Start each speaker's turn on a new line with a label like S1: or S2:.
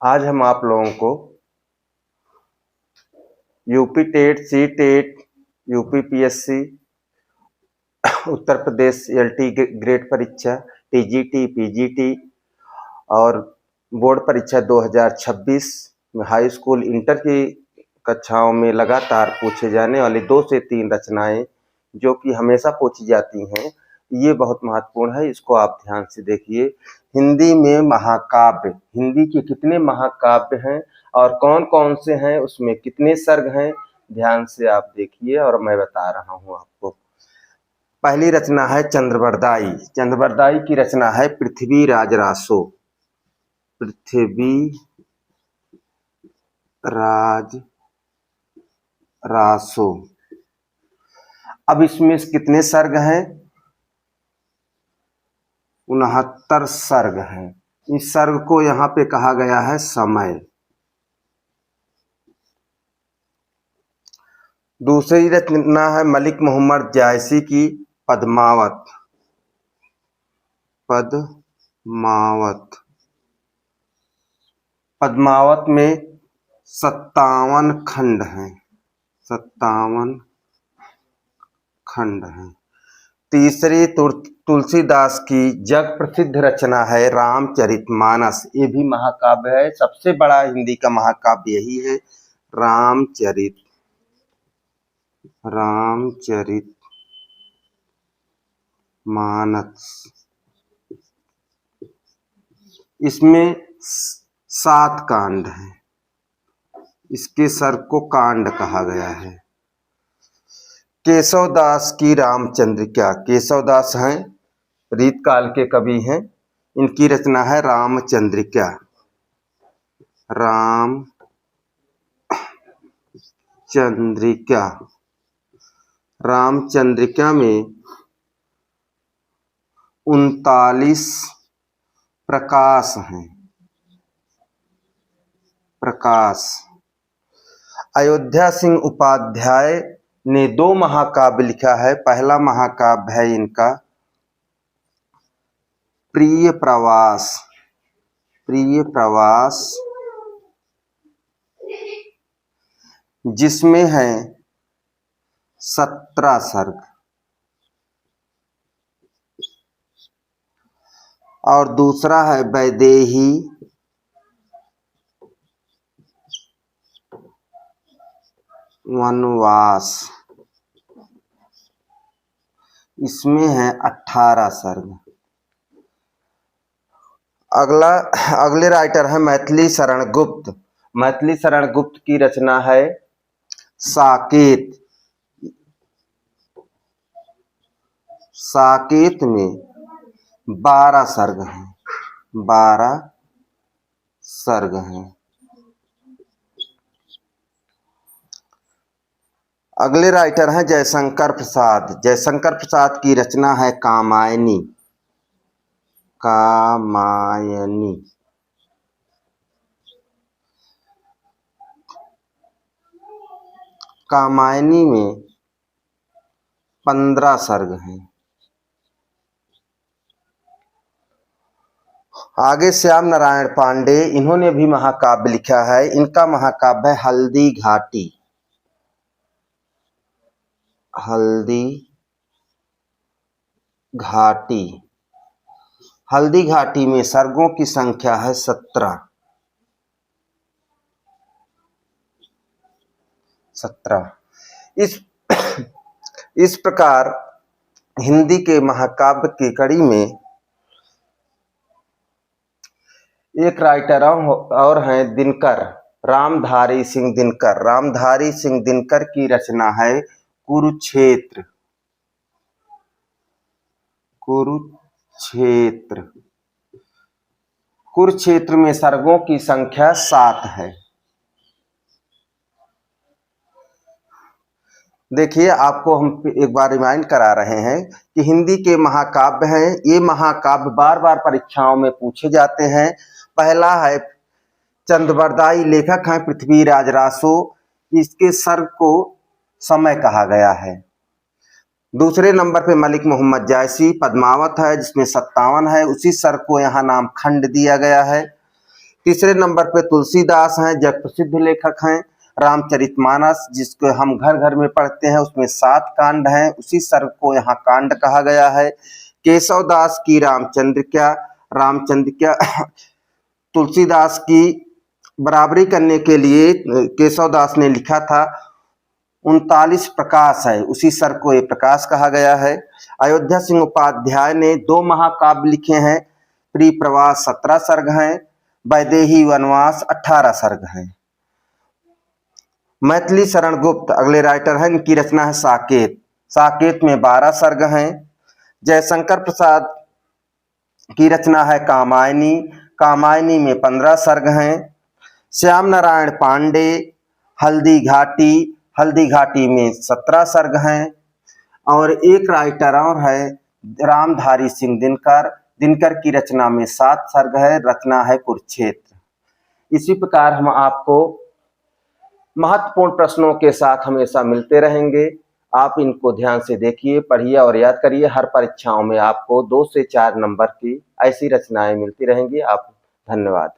S1: आज हम आप लोगों को UP TET, C TET, UP PSC, Uttar Pradesh LT grade परीक्षा, टीजीटी, पीजीटी और बोर्ड परीक्षा 2026 में हाई स्कूल इंटर की कक्षाओं में लगातार पूछे जाने वाली 2 से 3 रचनाएं जो कि हमेशा पूछी जाती हैं, ये बहुत महत्वपूर्ण है। इसको आप ध्यान से देखिए। हिंदी में महाकाव्य, हिंदी के कितने महाकाव्य हैं और कौन कौन से हैं, उसमें कितने सर्ग हैं, ध्यान से आप देखिए और मैं बता रहा हूं आपको। पहली रचना है चंद्रबरदाई। चंद्रबरदाई की रचना है पृथ्वीराज रासो। पृथ्वीराज रासो। अब इसमें कितने सर्ग हैं? 69 सर्ग हैं। इस सर्ग को यहाँ पे कहा गया है समय। दूसरी रचना है मलिक मोहम्मद जायसी की पद्मावत। पद्मावत में 57 खंड हैं। 57 खंड हैं। तीसरी तुलसीदास की जग प्रसिद्ध रचना है रामचरितमानस। ये भी महाकाव्य है। सबसे बड़ा हिंदी का महाकाव्य यही है, रामचरितमानस। इसमें 7 कांड हैं। इसके सर्ग को कांड कहा गया है। केशवदास की रामचंद्रिका। केशवदास हैं, रीतकाल के कवि हैं। इनकी रचना है रामचंद्रिका। रामचंद्रिका में 39 प्रकाश हैं। अयोध्या सिंह उपाध्याय ने 2 महाकाव्य लिखा है। पहला महाकाव्य है इनका प्रिय प्रवास, जिसमें है 17 सर्ग। और दूसरा है वैदेही वनवास। इसमें है 18 सर्ग। अगले राइटर है मैथिली शरण गुप्त। मैथिली शरण गुप्त की रचना है साकेत। साकेत में 12 सर्ग हैं। 12 सर्ग हैं। अगले राइटर हैं जयशंकर प्रसाद। जयशंकर प्रसाद की रचना है कामायनी। कामायनी में 15 सर्ग हैं। आगे श्याम नारायण पांडे, इन्होंने भी महाकाव्य लिखा है। इनका महाकाव्य है हल्दी घाटी में सर्गों की संख्या है 17। इस प्रकार हिंदी के महाकाव्य की कड़ी में एक राइटर और हैं दिनकर, रामधारी सिंह दिनकर। रामधारी सिंह दिनकर की रचना है कुरुक्षेत्र में सर्गों की संख्या 7 है। देखिए, आपको हम एक बार रिमाइंड करा रहे हैं कि हिंदी के महाकाव्य हैं। ये महाकाव्य बार बार परीक्षाओं में पूछे जाते हैं। पहला है चंद्रबरदाई, लेखक हैं पृथ्वीराज रासो। इसके सर्ग को समय कहा गया है। दूसरे नंबर पे मलिक मोहम्मद जायसी, पद्मावत है, जिसमें 57 है। उसी सर्ग को यहाँ नाम खंड दिया गया है। तीसरे नंबर पे तुलसीदास हैं, जग प्रसिद्ध लेखक हैं। रामचरितमानस जिसको हम घर घर में पढ़ते हैं, उसमें 7 कांड हैं, उसी सर्ग को यहाँ कांड कहा गया है। केशवदास की रामचंद्र क्या तुलसीदास की बराबरी करने के लिए केशवदास ने लिखा था। 39 प्रकाश है, उसी सर्ग को ये प्रकाश कहा गया है। अयोध्या सिंह उपाध्याय ने 2 महाकाव्य लिखे हैं। प्रिप्रवास 17 सर्ग हैं, वैदेही वनवास 18 सर्ग हैं। मैथिली शरण गुप्त अगले राइटर हैं, इनकी रचना है साकेत में 12 सर्ग हैं। जयशंकर प्रसाद की रचना है कामायनी में 15 सर्ग हैं। श्याम नारायण पांडे हल्दी घाटी में 17 सर्ग हैं। और एक राइटर और है रामधारी सिंह दिनकर की रचना में 7 सर्ग है, रचना है कुरुक्षेत्र। इसी प्रकार हम आपको महत्वपूर्ण प्रश्नों के साथ हमेशा मिलते रहेंगे। आप इनको ध्यान से देखिए, पढ़िए और याद करिए। हर परीक्षाओं में आपको 2 से 4 नंबर की ऐसी रचनाएं मिलती रहेंगी। आप धन्यवाद।